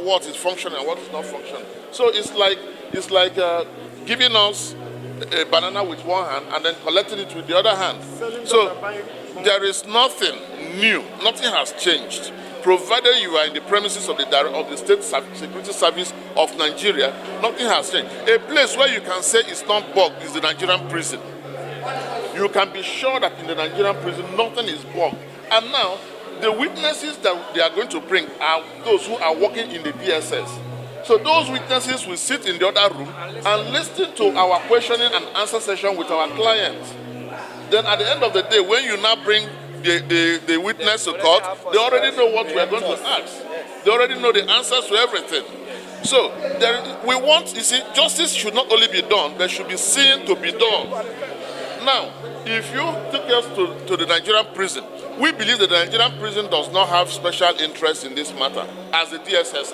what is functioning and what is not functioning. So it's like giving us a banana with one hand and then collecting it with the other hand. So there is nothing new, nothing has changed. Provided you are in the premises of the State Security Service of Nigeria, nothing has changed. A place where you can say it's not bugged is the Nigerian prison. You can be sure that in the Nigerian prison, nothing is bugged. And now, the witnesses that they are going to bring are those who are working in the DSS. So those witnesses will sit in the other room and listen to our questioning and answer session with our clients. Then at the end of the day, when you now bring the witness to court, they already know what we are going to ask. They already know the answers to everything. So we want, you see, justice should not only be done, but should be seen to be done. Now, if you take us to the Nigerian prison, we believe that the Nigerian prison does not have special interest in this matter as the DSS